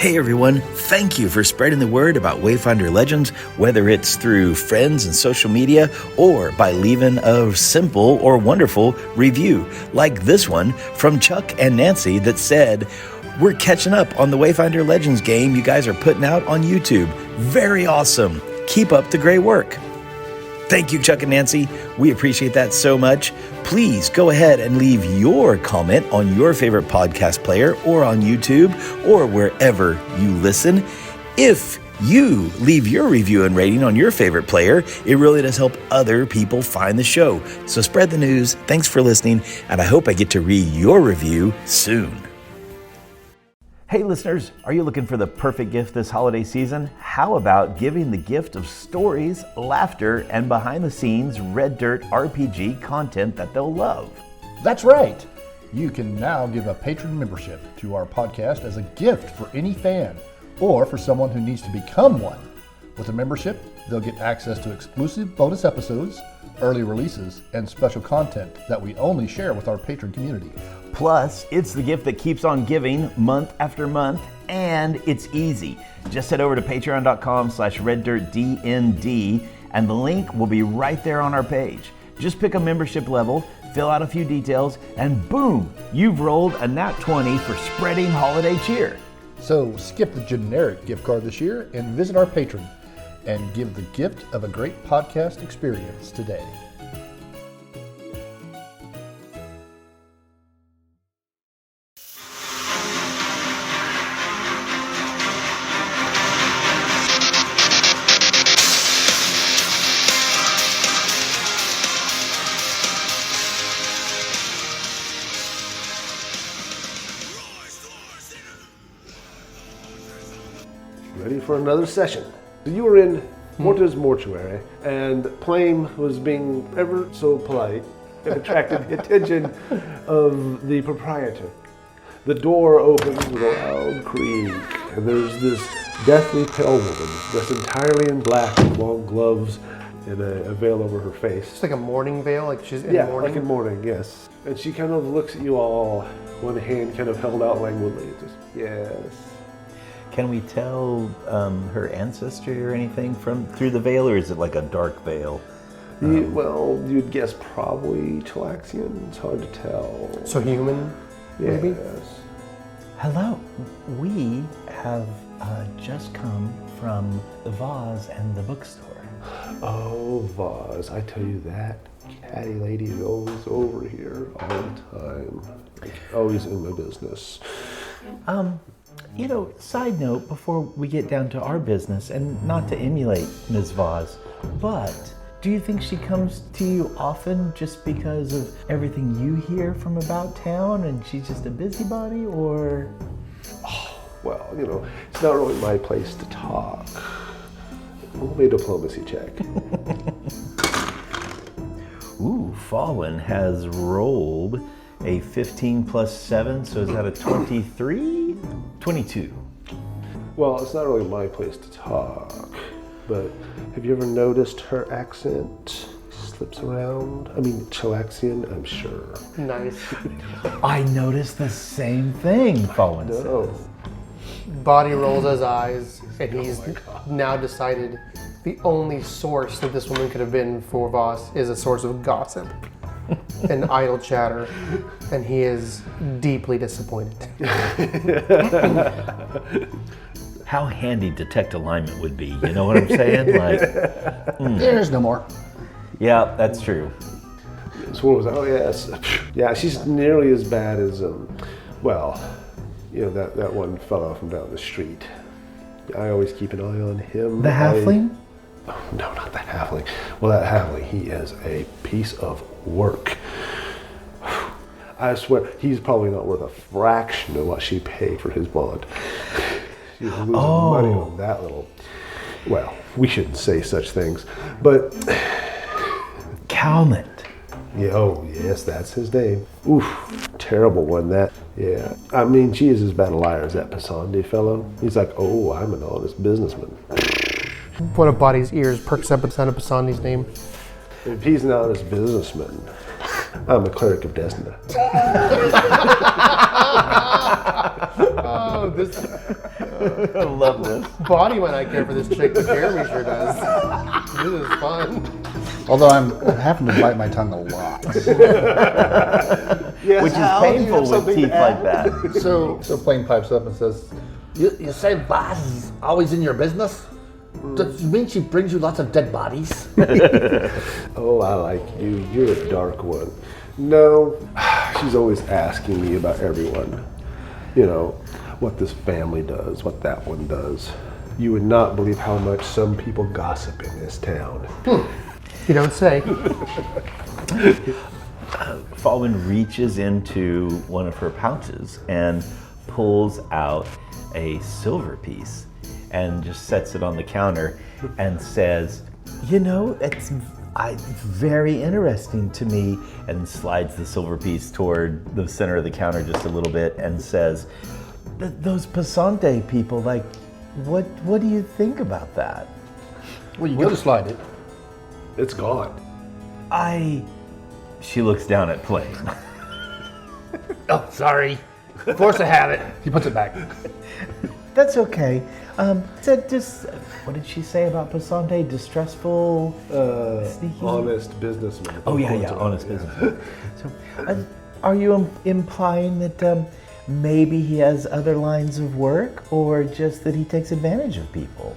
Hey everyone, thank you for spreading the word about Wayfinder Legends, whether it's through friends and social media or by leaving a simple or wonderful review, like this one from Chuck and Nancy that said, "We're catching up on the Wayfinder Legends game you guys are putting out on YouTube. Very awesome. Keep up the great work." Thank you, Chuck and Nancy. We appreciate that so much. Please go ahead and leave your comment on your favorite podcast player or on YouTube or wherever you listen. If you leave your review and rating on your favorite player, it really does help other people find the show. So spread the news. Thanks for listening, and I hope I get to read your review soon. Hey listeners, are you looking for the perfect gift this holiday season? How about giving the gift of stories, laughter, and behind-the-scenes Red Dirt RPG content that they'll love? That's right! You can now give a patron membership to our podcast as a gift for any fan, or for someone who needs to become one. With a membership, they'll get access to exclusive bonus episodes, early releases, and special content that we only share with our patron community. Plus, it's the gift that keeps on giving month after month, and it's easy. Just head over to patreon.com/reddirtdnd, and the link will be right there on our page. Just pick a membership level, fill out a few details, and boom, you've rolled a nat 20 for spreading holiday cheer. So skip the generic gift card this year and visit our patron and give the gift of a great podcast experience today. Ready for another session. So you were in Morta's Mortuary, and Plame was being ever so polite and attracted the attention of the proprietor. The door opens with a loud creak, and there's this deathly pale woman dressed entirely in black with long gloves and a veil over her face. It's like a mourning veil, like she's in mourning? Yeah, like in mourning, yes. And she kind of looks at you all, one hand kind of held out languidly, just, yes. Can we tell her ancestry or anything through the veil, or is it like a dark veil? Well, you'd guess probably Chilaxian. It's hard to tell. So human, maybe? Yes. Hello. We have just come from the vase and the bookstore. Oh, Vaz, I tell you, that catty lady is always over here all the time. Like, always in my business. Side note, before we get down to our business, and not to emulate Ms. Vaz, but do you think she comes to you often just because of everything you hear from about town and she's just a busybody, or? Oh, well, it's not really my place to talk. Roll me a diplomacy check. Ooh, Fawin has rolled a 15 plus 7, so is that a 23? 22. Well, it's not really my place to talk, but have you ever noticed her accent slips around? I mean, Chilaxian, I'm sure. Nice. I noticed the same thing, Fawin says. Boddy rolls his eyes, and he's now decided the only source that this woman could have been for Voss is a source of gossip and idle chatter, and he is deeply disappointed. How handy detect alignment would be, you know what I'm saying? There's no more. Yeah, that's true. So what was that? Oh, yes. Yeah, she's nearly as bad as, that one fellow from down the street. I always keep an eye on him. The halfling? Oh, no, not that halfling. Well, that halfling, he is a piece of work. I swear, he's probably not worth a fraction of what she paid for his bond. She's losing money on that little... Well, we shouldn't say such things, but... Calmet. Yeah, oh, yes, that's his name. Oof, terrible one, that. Yeah, I mean, she is as bad a liar as that Passandi fellow. He's like, oh, I'm an honest businessman. One of Boddy's ears perks up at the sound of Passandi's name. If he's an honest businessman, I'm a cleric of destiny. Oh, Oh, this I love this. Boddy might not care for this chick, but Jeremy sure does. This is fun. Although I'm having to bite my tongue a lot. Yes, Which is Hal, do you have painful with something teeth to like add? that. So Plame pipes up and says, You say boss is always in your business? Does it mean she brings you lots of dead bodies? Oh, I like you. You're a dark one. No, she's always asking me about everyone. You know, what this family does, what that one does. You would not believe how much some people gossip in this town. You don't say. Fawin reaches into one of her pouches and pulls out a silver piece and just sets it on the counter and says, you know, it's very interesting to me, and slides the silver piece toward the center of the counter just a little bit and says, those Passante people, like, what do you think about that? well, you gotta slide it. It's gone. She looks down at Plame. Oh, sorry. Force of habit. He puts it back. That's okay. Said just, what did she say about Passante? Distrustful, sneaky? Honest businessman. Oh yeah, honest business. So, are you implying that maybe he has other lines of work, or just that he takes advantage of people?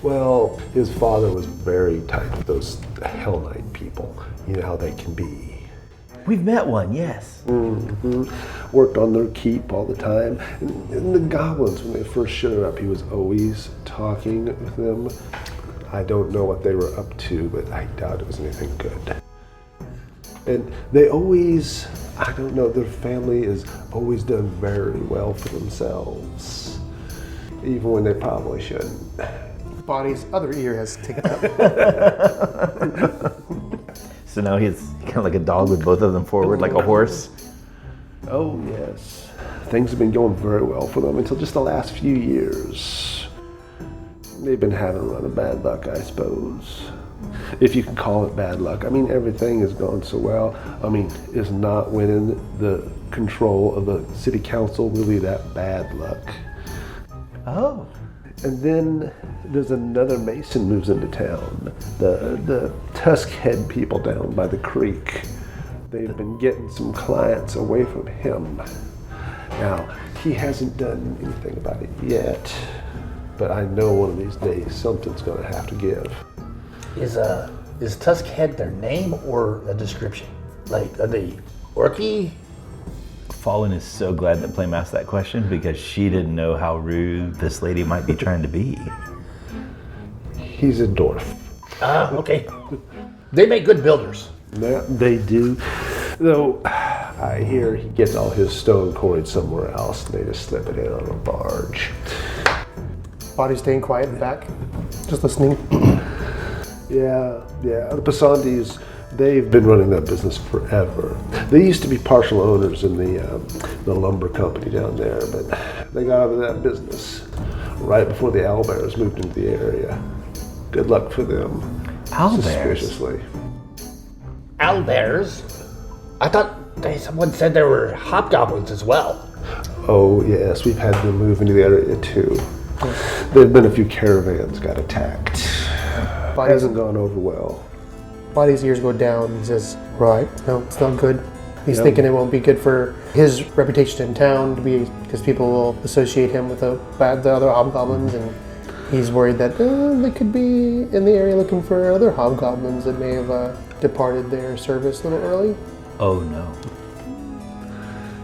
Well, his father was very tight with those Hell Knight people. You know how they can be. We've met one, yes. Worked on their keep all the time. And the goblins, when they first showed up, he was always talking with them. I don't know what they were up to, but I doubt it was anything good. And they always, I don't know, their family has always done very well for themselves. Even when they probably shouldn't. Boddy's other ear has ticked up. So now he's kind of like a dog with both of them forward, like a horse. Oh, yes. Things have been going very well for them until just the last few years. They've been having a run of bad luck, I suppose. If you can call it bad luck. I mean, everything has gone so well. I mean, is not winning the control of the city council really that bad luck? Oh. And then there's another Mason moves into town. The Tuskhead people down by the creek. They've been getting some clients away from him. Now, he hasn't done anything about it yet, but I know one of these days something's gonna have to give. Is Tuskhead their name or a description? Like, are they orky? Fawin is so glad that Plame asked that question because she didn't know how rude this lady might be trying to be. He's a dwarf. Ah, okay. They make good builders. Yeah, they do. Though, I hear he gets all his stone quarried somewhere else and they just slip it in on a barge. Boddy staying quiet in the back, just listening. Yeah. The Passantes, they've been running that business forever. They used to be partial owners in the lumber company down there, but they got out of that business right before the owlbears moved into the area. Good luck for them. Owlbears? Suspiciously. Owlbears? I thought someone said there were hobgoblins as well. Oh yes, we've had them move into the area too. There've been a few caravans got attacked. Hasn't gone over well. Boddy's ears go down. He says, right, no, it's not good. He's thinking it won't be good for his reputation in town to be, because people will associate him with the other hobgoblins, and he's worried that they could be in the area looking for other hobgoblins that may have departed their service a little early. Oh no.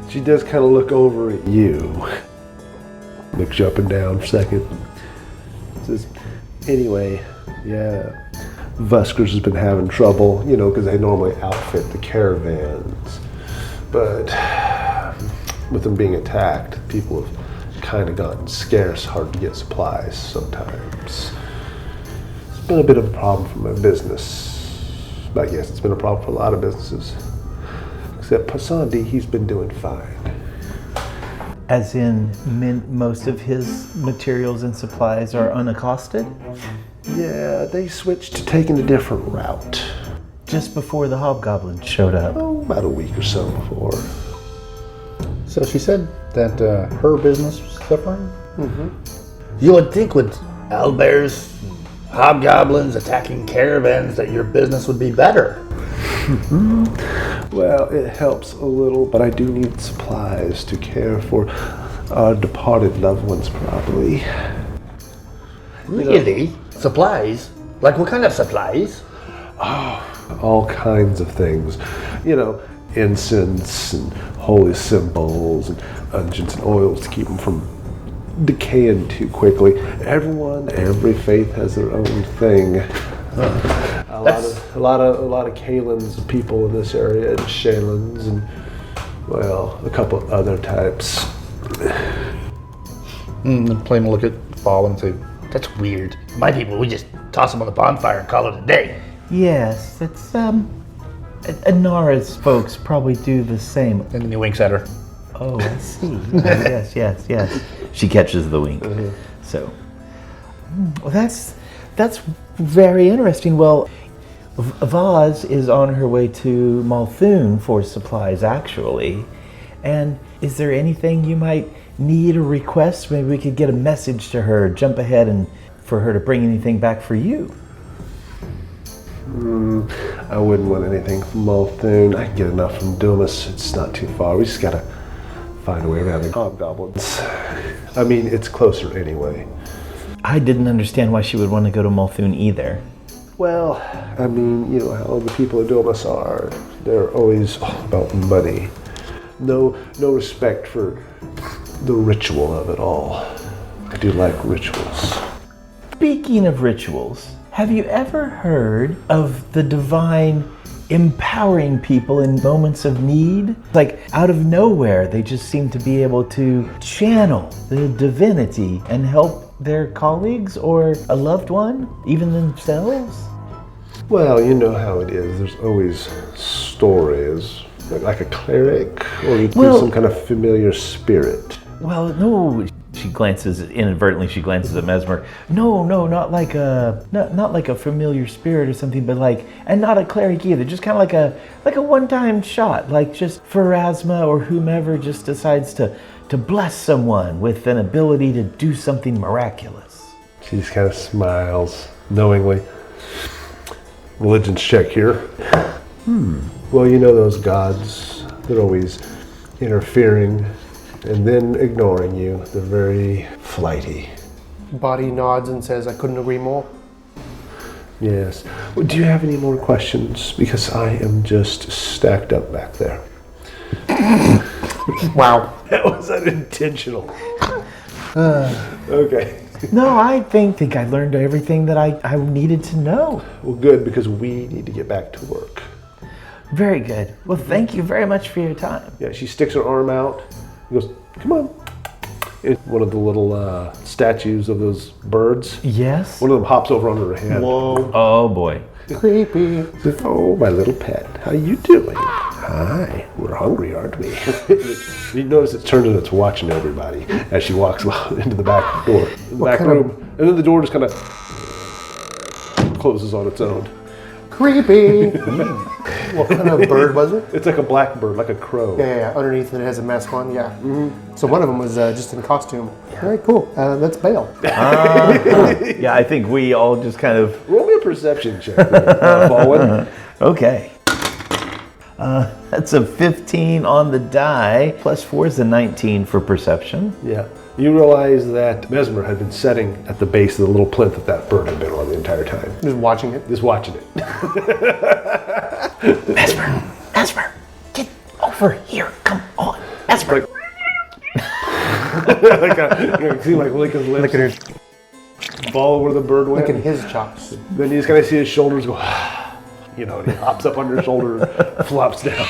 She does kind of look over at you. Looks you up and down for a second. Says, anyway, yeah, Vuskers has been having trouble, you know, because they normally outfit the caravans. But with them being attacked, people have kind of gotten scarce, hard to get supplies sometimes. It's been a bit of a problem for my business. I guess it's been a problem for a lot of businesses. Except Passandi, he's been doing fine. As in, most of his materials and supplies are unaccosted? Yeah, they switched to taking a different route. Just before the hobgoblins showed up. Oh, about a week or so before. So she said that her business suffering? Mm-hmm. You would think with owlbears, hobgoblins attacking caravans that your business would be better. Well, it helps a little, but I do need supplies to care for our departed loved ones properly. Really? Supplies? Like what kind of supplies? All kinds of things. Incense and holy symbols and unguents and oils to keep them from decaying too quickly. Every faith has their own thing. A lot of Kalins people in this area, and Shalins, and a couple other types. Plame will look at Fawin and say, That's weird. My people, we just toss them on the bonfire and call it a day. Yes, it's Inara's folks probably do the same. and then he winks at her. Oh, I see. Yes. She catches the wink. So, well, that's very interesting. Well, Vaz is on her way to Malthun for supplies, actually. And is there anything you might need or request? Maybe we could get a message to her, jump ahead, and for her to bring anything back for you. I wouldn't want anything from Malthun. I can get enough from Dumas. It's not too far. We just gotta find a way around the hobgoblins. I mean, it's closer anyway. I didn't understand why she would want to go to Malthun either. Well, I mean, you know how the people of Dumas are. They're always all about money. No respect for the ritual of it all. I do like rituals. Speaking of rituals, have you ever heard of the divine empowering people in moments of need? Like out of nowhere, they just seem to be able to channel the divinity and help their colleagues or a loved one, even themselves? Well, you know how it is. There's always stories, like a cleric, or some kind of familiar spirit. Well, no. She glances at Mesmer. No, not like a familiar spirit or something, but and not a cleric either. Just kind of like a one-time shot, like just Pharasma or whomever just decides to bless someone with an ability to do something miraculous. She just kind of smiles knowingly. Religion's check here. Well, you know those gods. They're always interfering and then ignoring you. They're very flighty. Boddy nods and says, I couldn't agree more. Yes. Well, do you have any more questions? Because I am just stacked up back there. Wow. That was unintentional. Okay. No, I think I learned everything that I needed to know. Well, good, because we need to get back to work. Very good. Well, thank you very much for your time. Yeah, she sticks her arm out and goes, come on. It's one of the little statues of those birds. Yes? One of them hops over onto her hand. Whoa. Oh, boy. Creepy. Oh, my little pet. How you doing? Hi. We're hungry, aren't we? You notice it's turned and it's watching everybody as she walks into the back door. In the back room. And then the door just kind of closes on its own. Creepy. What kind of bird was it? It's like a blackbird, like a crow. Yeah. Underneath it has a mask on, yeah. Mm-hmm. So one of them was just in costume. Yeah. Very cool. That's Bale. Yeah, I think we all just kind of... Roll me a perception check there, Fawin. Okay. That's a 15 on the die. Plus 4 is a 19 for perception. Yeah. You realize that Mesmer had been sitting at the base of the little plinth that bird had been on the entire time. Just watching it. Just watching it. Mesmer, get over here. Come on, Mesmer. See, like licking his lips. Licking his, Follow where the bird went. licking his chops. Then you just kind of see his shoulders go, you know, and he hops up under his shoulder and flops down.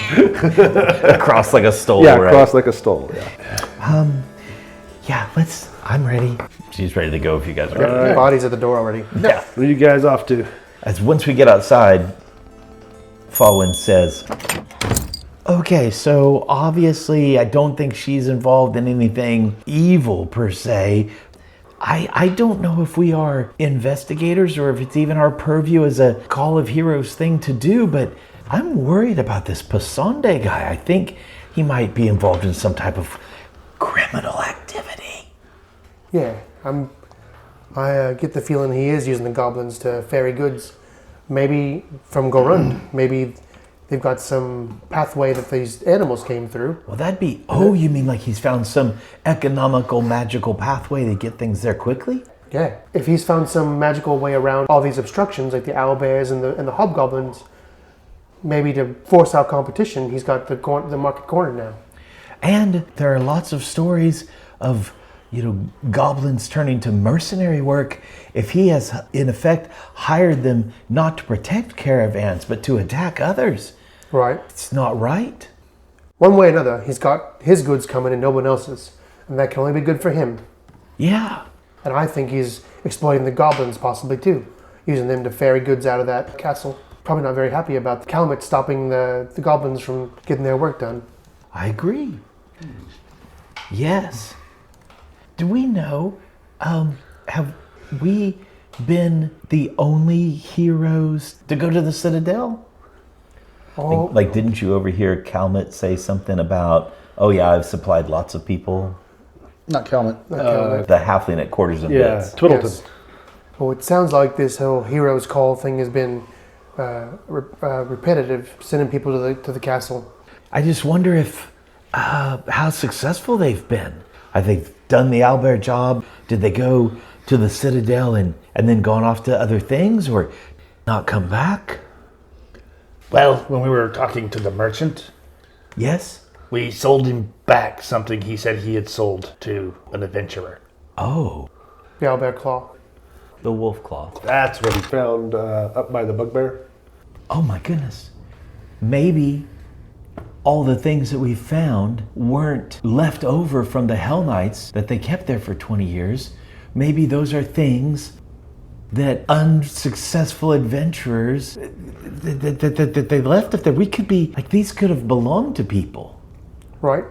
Across like a stole, Yeah, right? across like a stole, yeah. Yeah, I'm ready. She's ready to go if you guys are ready. Right. Body's at the door already. Yeah. Where are you guys off to? As once we get outside, Fawin says, okay, so obviously I don't think she's involved in anything evil per se. I don't know if we are investigators or if it's even our purview as a Call of Heroes thing to do, but I'm worried about this Pasonde guy. I think he might be involved in some type of criminal activity. Yeah, I get the feeling he is using the goblins to ferry goods. Maybe from Gorund. Maybe they've got some pathway that these animals came through. Well, that'd be... Oh, you mean like he's found some economical, magical pathway to get things there quickly? Yeah. If he's found some magical way around all these obstructions, like the owlbears and the hobgoblins, maybe to force out competition, he's got the market corner now. And there are lots of stories of, goblins turning to mercenary work. If he has, in effect, hired them not to protect caravans, but to attack others. Right. It's not right. One way or another, he's got his goods coming and no one else's. And that can only be good for him. Yeah. And I think he's exploiting the goblins possibly too. Using them to ferry goods out of that castle. Probably not very happy about the Calumet stopping the goblins from getting their work done. I agree. Yes. Do we know, have we been the only heroes to go to the Citadel? Oh, Like, didn't you overhear Calmet say something about, oh yeah, I've supplied lots of people? Not Kelman. The halfling at Quarters and Yeah, Bits. Twiddleton. yes. Well, it sounds like this whole heroes call thing has been repetitive, sending people to the castle. I just wonder if, how successful they've been. Have they done the owlbear job? Did they go to the Citadel and then gone off to other things, or not come back? Well, when we were talking to the merchant, Yes? we sold him back something he said he had sold to an adventurer. Oh, The owlbear claw. the wolf claw. That's what he found up by the bugbear. Oh my goodness. Maybe all the things that we found weren't left over from the Hell Knights that they kept there for 20 years. Maybe those are things that unsuccessful adventurers that they left up there. We could be like, these could have belonged to people. Right?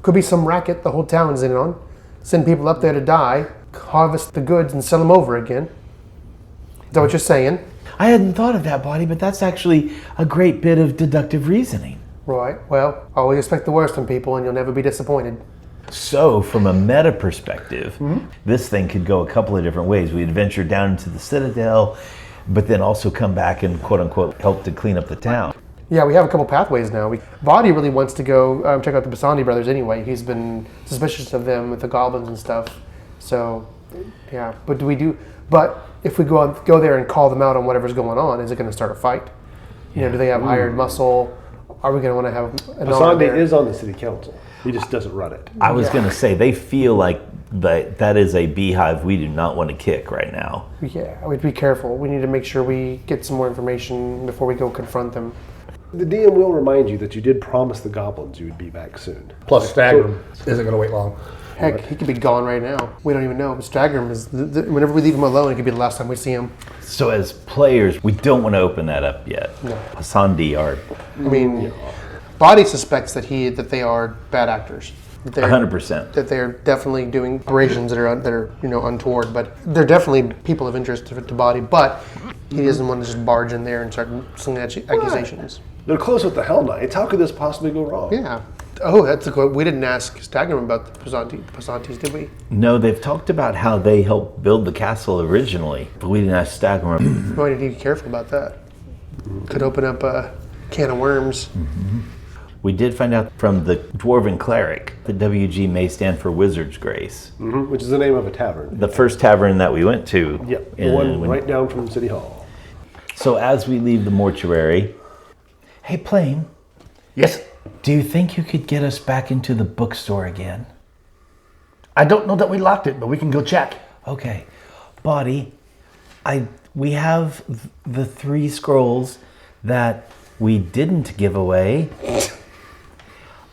Could be some racket the whole town's in on. Send people up there to die, harvest the goods, and sell them over again. Is that what you're saying? I hadn't thought of that, Boddy, but that's actually a great bit of deductive reasoning. Right. Well, always expect the worst from people, and you'll never be disappointed. So, from a meta perspective, this thing could go a couple of different ways. We'd venture down into the Citadel, but then also come back and quote-unquote help to clean up the town. Yeah, we have a couple pathways now. Boddy really wants to go check out the Basandi brothers anyway. He's been suspicious of them with the goblins and stuff. So, yeah. But if we go there and call them out on whatever's going on, is it going to start a fight? Do they have hired muscle? Are we going to want to have an army Asandi there? is on the city council. He just doesn't run it. I was going to say, they feel like that is a beehive we do not want to kick right now. Yeah, we'd be careful. We need to make sure we get some more information before we go confront them. The DM will remind you that you did promise the goblins you would be back soon. Plus, Stagger isn't going to wait long. Heck, he could be gone right now. We don't even know. But Staggerm is, whenever we leave him alone, it could be the last time we see him. So as players, we don't want to open that up yet. No. Asandi are I mean, Boddy suspects that they are bad actors. That they're 100%. That they're definitely doing operations that are untoward, but they're definitely people of interest to Boddy. But he doesn't want to just barge in there and start slinging accusations. They're close with the Hell Knights. How could this possibly go wrong? Yeah. Oh, that's a good. We didn't ask Staggerm about the Pasantis, did we? No, they've talked about how they helped build the castle originally, but we didn't ask Stagger. We need to be careful about that. Could open up a can of worms. We did find out from the Dwarven Cleric that WG may stand for Wizard's Grace. Which is the name of a tavern. The first tavern that we went to. Yep, the one right down from City Hall. So as we leave the mortuary, hey Plame, Yes, do you think you could get us back into the bookstore again? I don't know that we locked it, but we can go check. Okay. Boddy, we have the 3 scrolls that we didn't give away.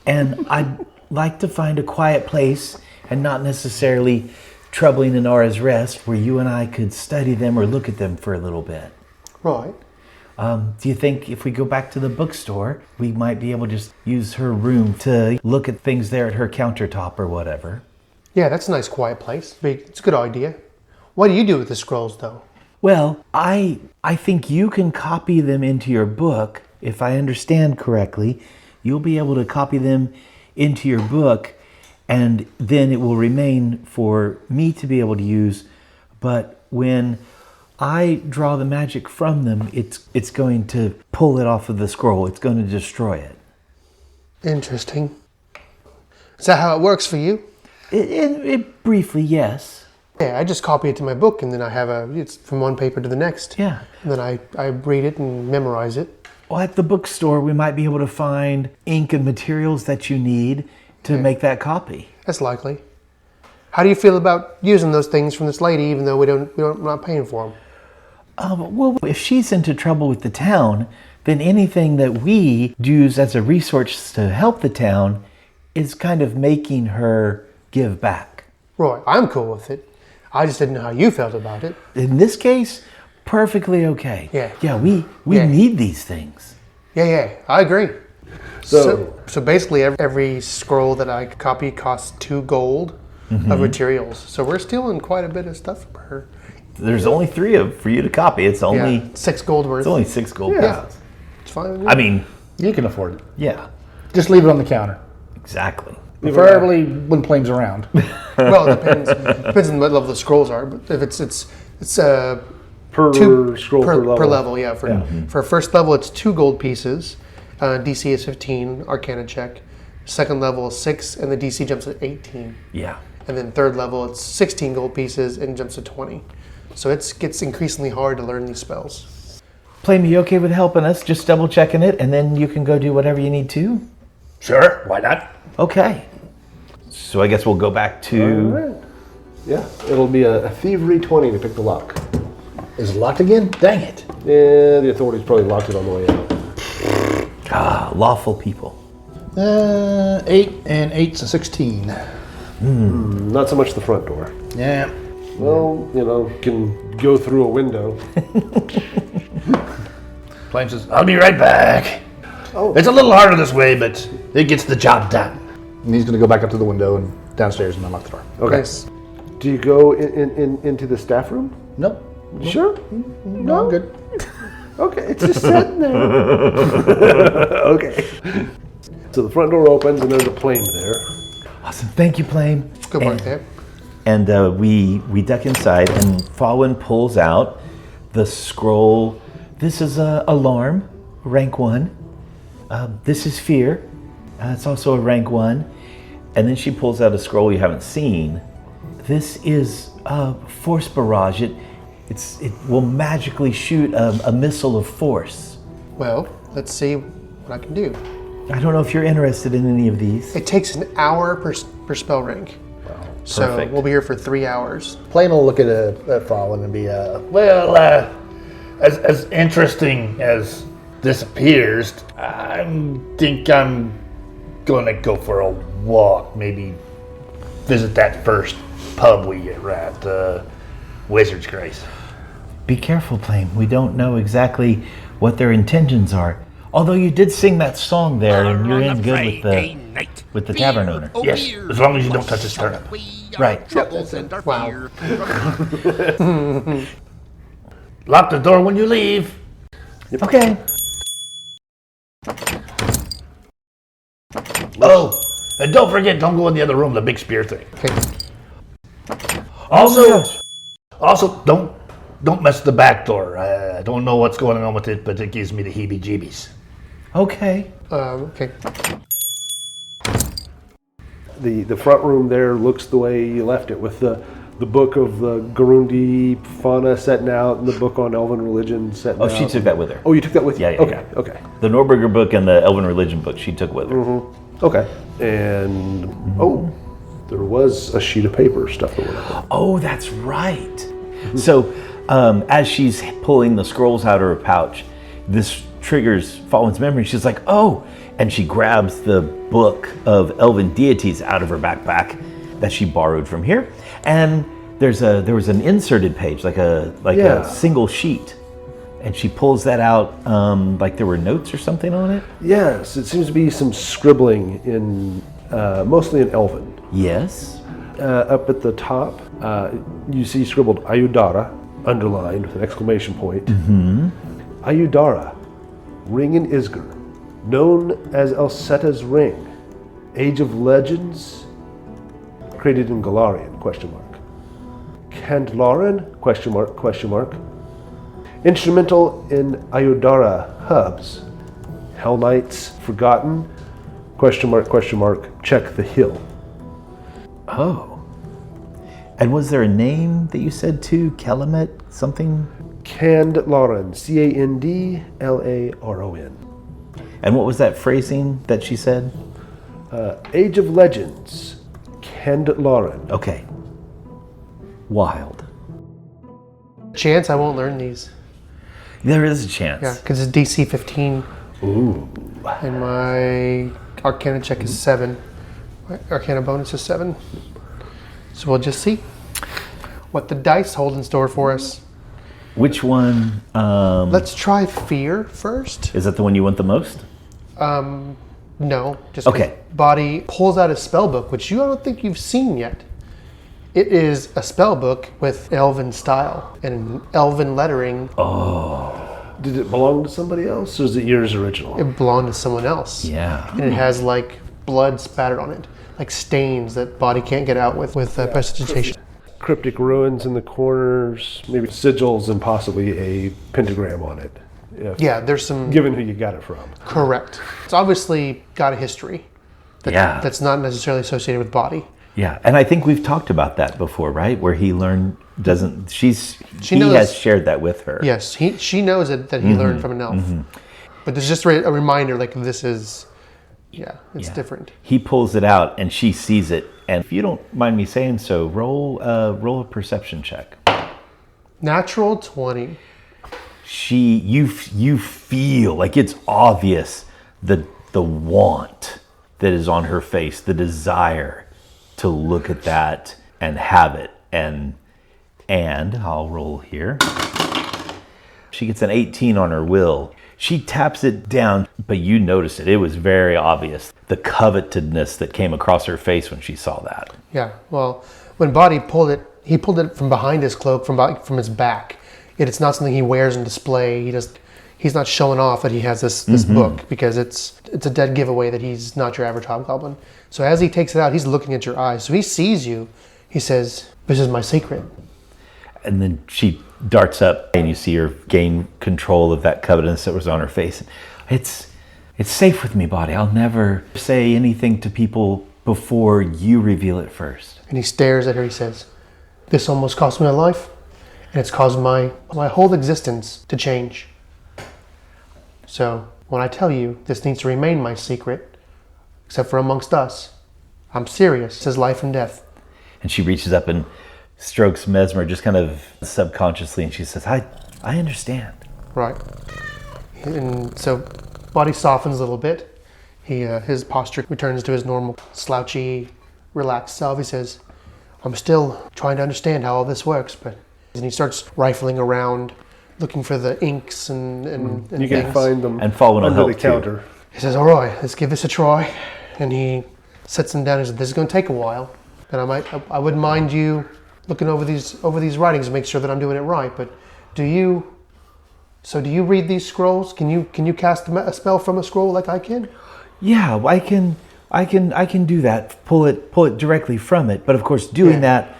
And I'd like to find a quiet place and not necessarily troubling Inara's rest where you and I could study them or look at them for a little bit. Right. Do you think if we go back to the bookstore, we might be able to just use her room to look at things there at her countertop or whatever? Yeah, that's a nice quiet place. It's a good idea. What do you do with the scrolls, though? Well, I think you can copy them into your book. If I understand correctly, you'll be able to copy them into your book and then it will remain for me to be able to use. But when I draw the magic from them, it's going to pull it off of the scroll. It's going to destroy it. Interesting. Is that how it works for you? It briefly, yes. Yeah, I just copy it to my book, and then I have it's from one paper to the next. Yeah. And then I read it and memorize it. Well, at the bookstore, we might be able to find ink and materials that you need to make that copy. That's likely. How do you feel about using those things from this lady, even though we're not paying for them? Well, if she's into trouble with the town, then anything that we use as a resource to help the town is kind of making her give back. Roy, I'm cool with it. I just didn't know how you felt about it. In this case, perfectly okay. Yeah. Yeah, we need these things. Yeah, I agree. So basically, every scroll that I copy costs 2 gold of materials. So we're stealing quite a bit of stuff from her. There's only 3 for you to copy. It's only 6 gold worth. It's only 6 gold. Yeah, it's fine with me. I mean, You can afford it. yeah, Just leave it on the counter. exactly. Preferably when Plame's around. Well, it depends on what level the scrolls are. But if it's per 2 scroll per level. Yeah, for first level, it's 2 gold pieces. DC is 15, Arcana check. Second level is 6, and the DC jumps to 18. Yeah. And then third level, it's 16 gold pieces and jumps to 20. So it gets increasingly hard to learn these spells. Plame, you okay with helping us? Just double checking it, and then you can go do whatever you need to. Sure, why not? Okay. So I guess we'll go back to. All right. Yeah, it'll be a thievery 20 to pick the lock. Is it locked again? Dang it. Yeah, the authorities probably locked it on the way out. Lawful people. 8 and 8's a 16. Not so much the front door. Yeah. Well, you can go through a window. Plame says, I'll be right back. Oh. It's a little harder this way, but it gets the job done. and he's going to go back up to the window and downstairs and unlock the door. Okay. Nice. Do you go into the staff room? Nope. Sure. No, I'm good. Okay, it's just sitting there. Okay. So the front door opens and there's a Plame there. Awesome. Thank you, Plame. Good work there. And we duck inside, and Fawin pulls out the scroll. This is alarm, rank 1. This is fear. It's also a rank 1. And then she pulls out a scroll you haven't seen. This is force barrage. It will magically shoot a missile of force. Well, let's see what I can do. I don't know if you're interested in any of these. It takes an hour per spell rank. So Perfect. we'll be here for 3 hours. Plame will look at Fawin and be, As interesting as this appears, I think I'm gonna go for a walk. Maybe visit that first pub we were at, Wizard's Grace. Be careful, Plame. We don't know exactly what their intentions are. Although you did sing that song there, and you're in good with the tavern owner. Yes, as long as you don't touch his turnip. Right. Wow. Lock the door when you leave. Okay. Oh, and don't forget, don't go in the other room, the big spear thing. Okay. Also, don't mess with the back door. I don't know what's going on with it, but it gives me the heebie-jeebies. Okay. Okay. The front room there looks the way you left it, with the book of the Garundi fauna setting out and the book on elven religion setting out. Oh, she took that with her. Oh, you took that with you? Yeah. Okay. The Norberger book and the Elven Religion book she took with her. Okay. And, there was a sheet of paper stuffed away. Oh, that's right. So, as she's pulling the scrolls out of her pouch, this triggers Fawin's memory. She's like, oh, and she grabs the book of elven deities out of her backpack that she borrowed from here. And there was an inserted page, like a single sheet. And she pulls that out, like there were notes or something on it. Yes, it seems to be some scribbling in, mostly in elven. Yes. Up at the top, you see scribbled Aiuvarin, underlined with an exclamation point. Aiuvarin, ring in Isger, known as Elseta's ring, age of legends, created in Galarian, ? Candlarin, ? Instrumental in Ayudara hubs. Hell Knights, Forgotten, ? Check the hill. Oh. And was there a name that you said too? Kelamet something? Candlarin, Candlaron. And what was that phrasing that she said? Age of Legends, Candlarin. Okay. Wild. Chance I won't learn these. There is a chance. Yeah, because it's DC 15. Ooh. And my Arcana check is 7. My Arcana bonus is 7. So we'll just see what the dice hold in store for us. Which one? Let's try Fear first. Is that the one you want the most? No, just 'cause Okay. Boddy pulls out a spell book, which you don't think you've seen yet. It is a spell book with elven style and elven lettering. Did it belong to somebody else, or is it yours original? It belonged to someone else. Yeah. And it has like blood spattered on it, like stains that Boddy can't get out with prestidigitation. Cryptic ruins in the corners, maybe sigils and possibly a pentagram on it. Yeah, there's some. Given who you got it from. Correct. It's obviously got a history. That's not necessarily associated with Boddy. Yeah, and I think we've talked about that before, right? Where he learned he knows, has shared that with her. Yes, she knows that he learned from an elf. But there's just a reminder, like this is, it's different. He pulls it out and she sees it, and if you don't mind me saying so, roll a perception check. Natural 20. You feel like it's obvious the want that is on her face, the desire to look at that and have it, and I'll roll here. She gets an 18 on her will. She taps it down, but you notice it. It was very obvious, the covetedness that came across her face when she saw that. Yeah, well, when Boddy pulled it, he pulled it from behind his cloak, from his back. It's not something he wears on display. He's not showing off that he has this book, because it's a dead giveaway that he's not your average hobgoblin. So as he takes it out, he's looking at your eyes. So he sees you. He says, "This is my secret." And then she darts up, and you see her gain control of that covetousness that was on her face. It's safe with me, Boddy. I'll never say anything to people before you reveal it first. And he stares at her. He says, "This almost cost me my life, and it's caused my whole existence to change. So when I tell you this needs to remain my secret, except for amongst us, I'm serious. This is life and death." And she reaches up and strokes Mesmer just kind of subconsciously, and she says, I understand. Right. And so Boddy softens a little bit. His posture returns to his normal slouchy, relaxed self. He says, "I'm still trying to understand how all this works," and he starts rifling around, looking for the inks and you can things. find them And Fawin will under help the counter. He says, "All right, let's give this a try." And he sets them down and says, "This is going to take a while, and I wouldn't mind you looking over these writings and make sure that I'm doing it right. But do you read these scrolls? Can you cast a spell from a scroll like I can?" Yeah, I can do that. Pull it directly from it. But of course, doing that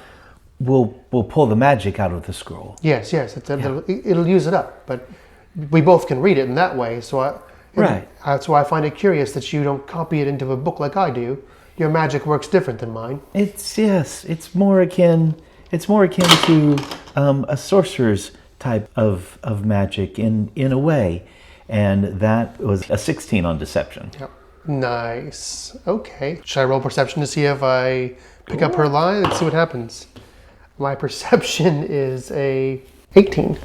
will pull the magic out of the scroll. Yes. It'll use it up. But we both can read it in that way. So that's why I find it curious that you don't copy it into a book like I do. Your magic works different than mine. It's more akin to a sorcerer's type of magic in a way, and that was a 16 on deception. Yep. Nice. Okay. Should I roll perception to see if I pick up her lie? Let's see what happens. My perception is a 18.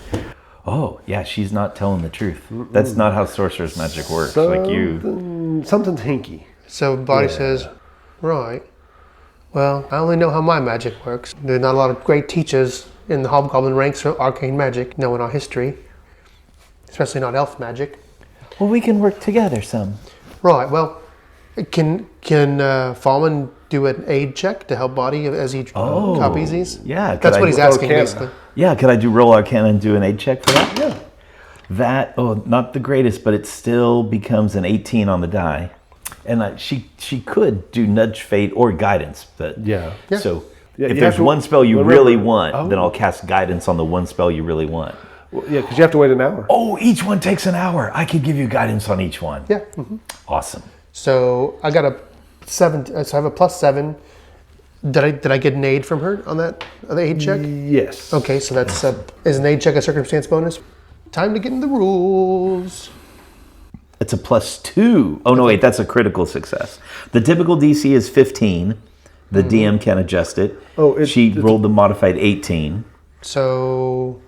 Oh, yeah, she's not telling the truth. That's not how sorcerer's magic works. Something's hinky. So Boddy says, "Right. Well, I only know how my magic works. There are not a lot of great teachers in the Hobgoblin ranks for arcane magic, knowing our history. Especially not elf magic." Well, we can work together some. Right, well, can Fawin do an aid check to help Boddy as he copies these? Yeah. That's what he's asking, Arcana. basically. Yeah, could I roll Arcana and do an aid check for that? Yeah. That, not the greatest, but it still becomes an 18 on the die. And she could do nudge fate or guidance, but Yeah. So Yeah, if you there's have to one spell you remember- really want, Oh. then I'll cast guidance on the one spell you really want. Well, yeah, because you have to wait an hour. Oh, each one takes an hour. I could give you guidance on each one. Yeah. Awesome. So I got a 7. So I have a +7. Did I get an aid from her on the aid check? Yes. Okay, so that's is an aid check a circumstance bonus? Time to get in the rules. It's a +2. Oh, no, wait, that's a critical success. The typical DC is 15. The DM can adjust it. Oh, she rolled the modified 18. So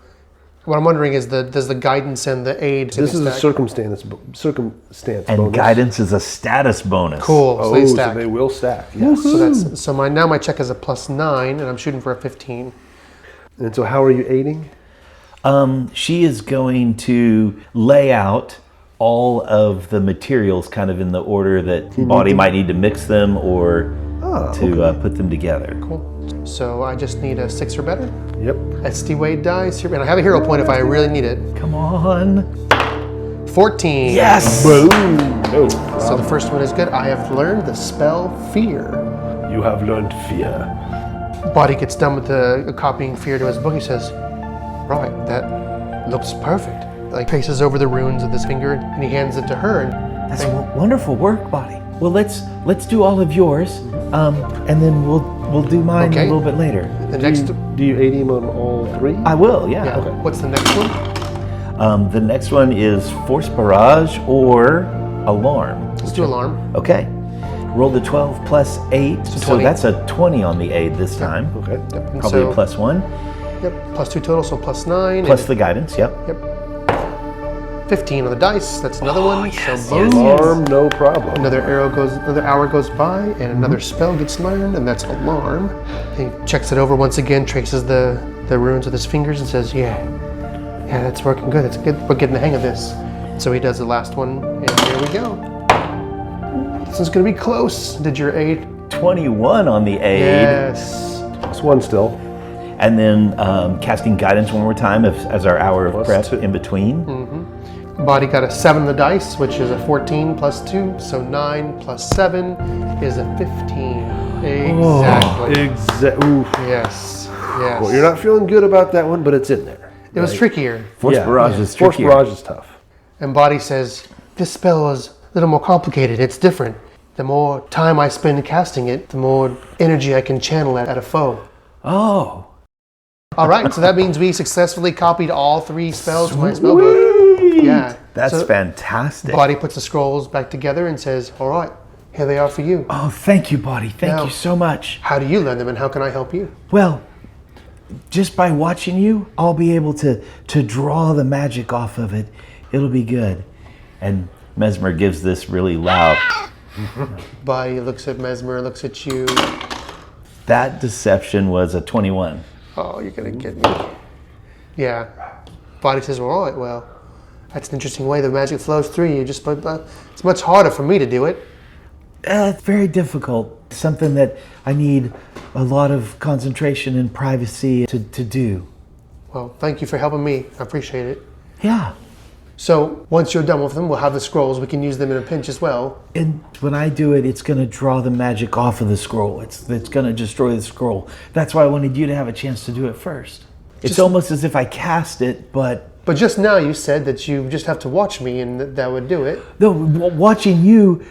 what I'm wondering is does the guidance and the aid This is a stack? circumstance And bonus. guidance is a status bonus. Cool. So Oh, they so stack. they will stack. Yes. So my check is a +9, and I'm shooting for a 15. And so, how are you aiding? She is going to lay out all of the materials kind of in the order that Boddy might need to mix them or to put them together. Cool. So I just need a 6 or better. Yep. SD Wade dice here, and I have a hero point if I really need it. Come on. 14. Yes! Boom. No. So the first one is good. I have learned the spell Fear. You have learned fear. Boddy gets done with the copying Fear to his book. He says, "Right, that looks perfect." Like traces over the runes of this finger, and he hands it to her. And That's wonderful work, Boddy. Well, let's do all of yours, and then we'll do mine Okay. a little bit later. the next, Do you aid him on all three? I will, yeah. yeah. What's the next one? The next one is Force Barrage or Alarm. Let's do alarm. Okay. Roll the 12 plus 8, so 20. that's a 20 on the aid this time. Okay. Yep. And Probably so, a +1. Yep. +2 total, so +9. Plus the guidance, yep. Yep. 15 on the dice. That's another one. yes, so boom. yes. Alarm, no problem. Another hour goes by, and another spell gets learned, and that's alarm. He checks it over once again, traces the runes with his fingers, and says, "Yeah, that's working good. That's good. We're getting the hang of this." So he does the last one, and here we go. This is gonna be close. Did your aid? 21 on the aid. Yes. +1 still. And then casting guidance one more time as our hour of Plus prep 2. in between. Boddy got a 7 on the dice, which is a 14 plus 2, so 9 plus 7 is a 15. Exactly. Oof. Yes. Yes. Well, you're not feeling good about that one, but it's in there. It was trickier. Force Barrage is Force trickier. Barrage is tough. And Boddy says, "This spell is a little more complicated. It's different. The more time I spend casting it, the more energy I can channel at a foe." Oh. All right, so that means we successfully copied all 3 spells from my spellbook. Yeah. That's So fantastic. Boddy puts the scrolls back together and says, "All right, here they are for you. Oh, thank you, Boddy. Thank Now- you so much. How do you learn them, and how can I help you?" Well, just by watching you, I'll be able to draw the magic off of it. It'll be good. And Mesmer gives this really loud. Boddy looks at Mesmer, looks at you. That deception was a 21. "Oh, you're gonna get me." Yeah. Boddy says, "Well, all right, well, that's an interesting way the magic flows through you. Just, but it's much harder for me to do it." It's very difficult. Something that I need a lot of concentration and privacy to do. Well, thank you for helping me. I appreciate it. Yeah. So once you're done with them, we'll have the scrolls. We can use them in a pinch as well. And when I do it, it's going to draw the magic off of the scroll. It's going to destroy the scroll. That's why I wanted you to have a chance to do it first. It's almost as if I cast it, but But just now you said that you just have to watch me and that would do it. no, watching you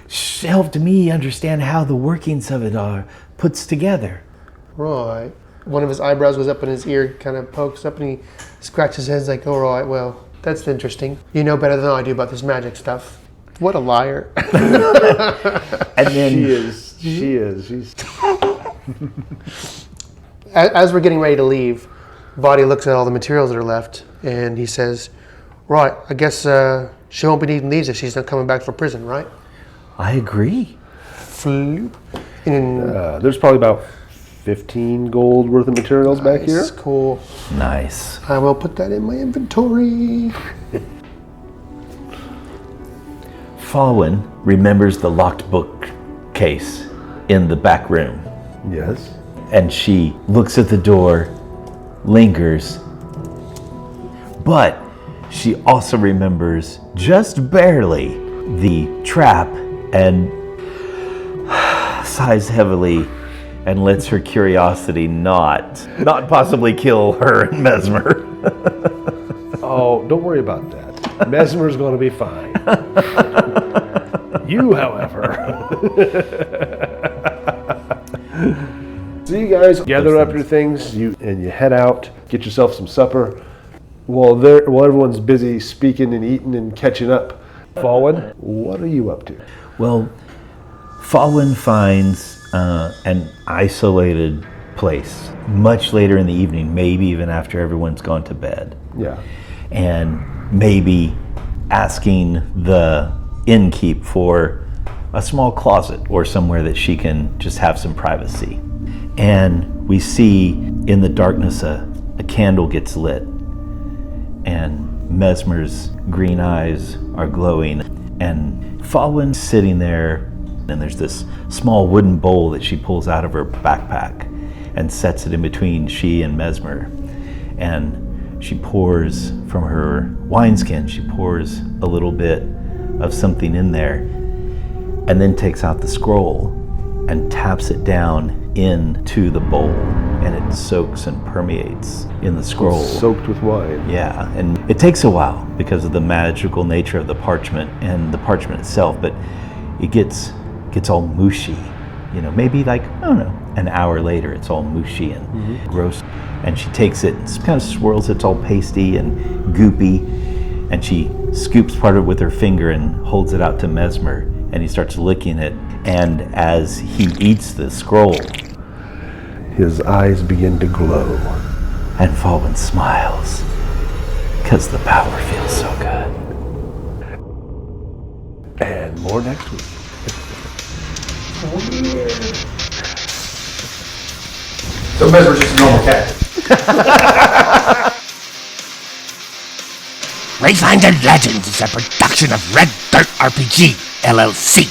helped me understand how the workings of it are puts together. Right. One of his eyebrows goes up and his ear kind of pokes up and he scratches his head. He's like, "All right, well, that's interesting. You know better than I do about this magic stuff." What a liar. And then She is. She's. As we're getting ready to leave, Boddy looks at all the materials that are left and he says, "Right, I guess she won't be needing these if she's not coming back from prison, right?" I agree. Floop. And There's probably about 15 gold worth of materials back here. it's cool. Nice. I will put that in my inventory. Fawin remembers the locked book case in the back room. Yes. And she looks at the door, lingers, but she also remembers just barely the trap and sighs heavily and lets her curiosity not possibly kill her and Mesmer. Oh, don't worry about that. Mesmer's going to be fine. You, however. So you guys gather up your things, and you head out, get yourself some supper. While everyone's busy speaking and eating and catching up. Fawin, what are you up to? Well, Fawin finds an isolated place much later in the evening, maybe even after everyone's gone to bed. Yeah. And maybe asking the innkeep for a small closet or somewhere that she can just have some privacy. And we see in the darkness a candle gets lit, and Mesmer's green eyes are glowing, and Fawin's sitting there, and there's this small wooden bowl that she pulls out of her backpack and sets it in between she and Mesmer. And she pours from her wineskin, she pours a little bit of something in there, and then takes out the scroll and taps it down into the bowl, and it soaks and permeates in the scroll. Soaked with wine. Yeah, and it takes a while because of the magical nature of the parchment and the parchment itself, but it gets all mushy. Maybe like, I don't know, an hour later it's all mushy and gross. And she takes it and kind of swirls it, it's all pasty and goopy, and she scoops part of it with her finger and holds it out to Mesmer, and he starts licking it. And as he eats the scroll, his eyes begin to glow. And Fawin smiles, because the power feels so good. And more next week. So Mesmer's just a normal cat. Wayfinder Legends is a production of Red Dirt RPG, LLC,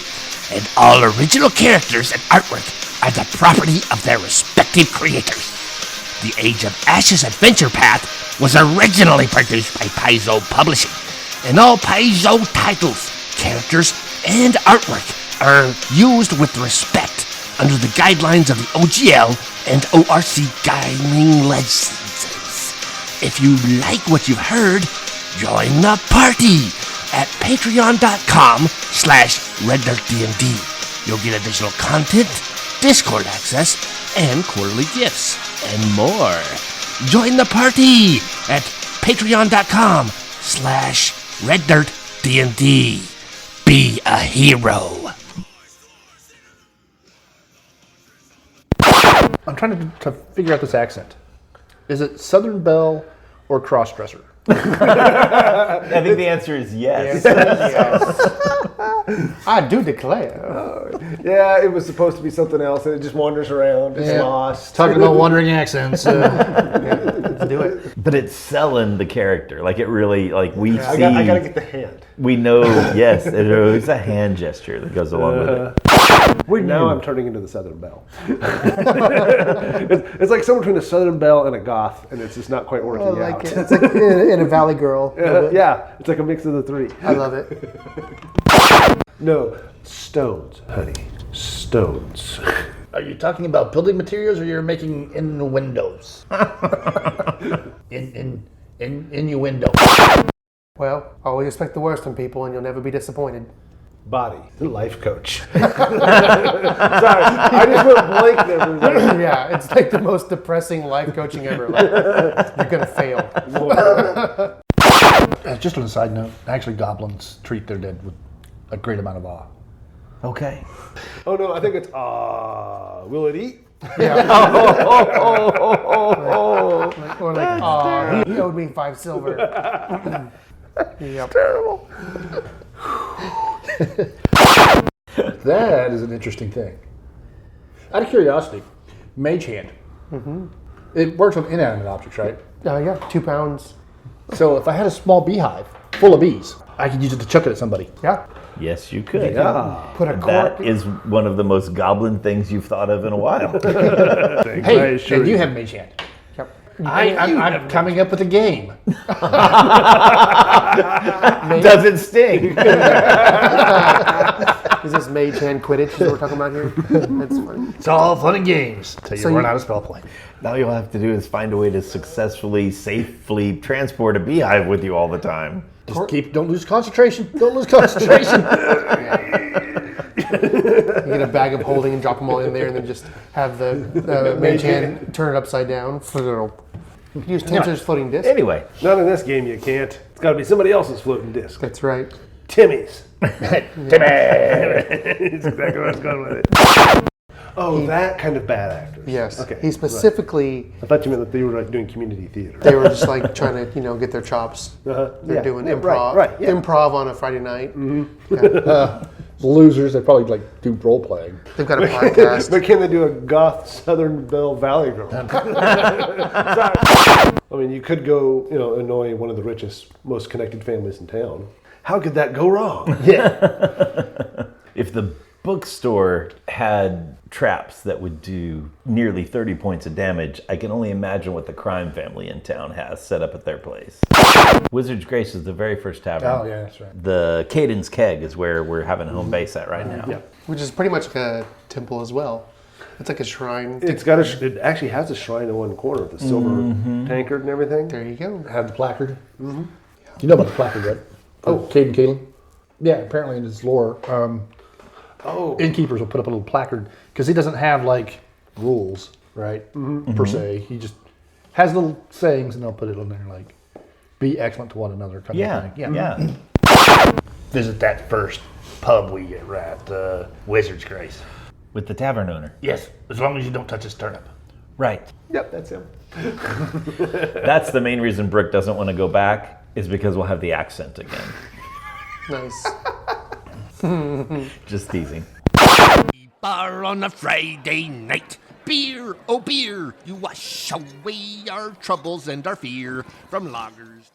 and all original characters and artwork are the property of their respective creators. The Age of Ashes adventure path was originally produced by Paizo Publishing, and all Paizo titles, characters, and artwork are used with respect under the guidelines of the OGL and ORC guiding licenses. If you like what you've heard, join the party at patreon.com/RedDirtDND. You'll get additional content, Discord access, and quarterly gifts, and more. Join the party at patreon.com/RedDirtDND. Be a hero. I'm trying to figure out this accent. Is it Southern Belle or crossdresser? I think the answer is yes. I do declare. Yeah, it was supposed to be something else, and it just wanders around. It's lost. Talking about wandering accents. Let's do it. But it's selling the character. Like, it really, like, we see... I gotta get the hand. We know, yes, it's a hand gesture that goes along with it. Now I'm turning into the Southern Belle. It's like someone between a Southern Belle and a goth, and it's just not quite working out. It's like in a Valley Girl. Yeah, it's like a mix of the three. I love it. No, stones, honey. Stones. Are you talking about building materials, or you're making innuendos? Innuendo. Well, always expect the worst in people, and you'll never be disappointed. Body, the life coach. Sorry, I just went blank there. Yeah, it's like the most depressing life coaching ever. Like, you're gonna fail. Just on a side note, actually goblins treat their dead with a great amount of awe. Okay. Oh no, I think it's will it eat? Yeah. Or like, oh, he owed me 5 silver. Yep. Terrible. That is an interesting thing. Out of curiosity, Mage Hand. Mm-hmm. It works with inanimate objects, right? Yeah, 2 pounds. So if I had a small beehive full of bees, I could use it to chuck it at somebody. Yeah. Yes, you could. Yeah. Put a That cork. is one of the most goblin things you've thought of in a while. Hey, and you have Mage Hand. Yep. I'm coming up with a game. Does it sting? Is this mage hand Quidditch that we're talking about here? That's funny. It's all fun and games till you So run you- out of spell plane. All you'll have to do is find a way to successfully, safely transport a beehive with you all the time. Just don't lose concentration. Don't lose concentration. You get a bag of holding and drop them all in there, and then just have the mage hand turn it upside down. You can use Tensor's floating disc. Anyway, Not in this game, you can't. It's got to be somebody else's floating disc. That's right. Timmy's. Timmy. That's exactly where I was going with it. Oh, that kind of bad actors. Yes. Okay. He specifically, I thought you meant that they were like doing community theater. they were just like trying to, get their chops. Uh-huh. They're doing improv. Right, yeah. Improv on a Friday night. Losers, they probably like do role playing. They've got a podcast. But can they do a goth Southern Belle Valley girl? I mean, you could go, annoy one of the richest, most connected families in town. How could that go wrong? if the bookstore had traps that would do nearly 30 points of damage, I can only imagine what the crime family in town has set up at their place. Wizard's Grace is the very first tavern. Oh, yeah, that's right. The Caden's Keg is where we're having a home base at right now. Yeah. Which is pretty much like a temple as well. It's like a shrine. It actually has a shrine in one corner with a silver tankard and everything. There you go. Have the placard. Mm-hmm. You know about the placard, right? Oh, Caden Kaling. Yeah, apparently in his lore, innkeepers will put up a little placard because he doesn't have like rules, right? Per se, he just has little sayings, and they'll put it on there like, "Be excellent to one another." Kind of thing. Yeah. Visit that first pub we get at, the Wizard's Grace. With the tavern owner. Yes, as long as you don't touch his turnip. Right. Yep, that's him. That's the main reason Brook doesn't want to go back, is because we'll have the accent again. Nice. Just teasing. Bar on a Friday night. Beer, oh beer, you wash away our troubles and our fear from loggers.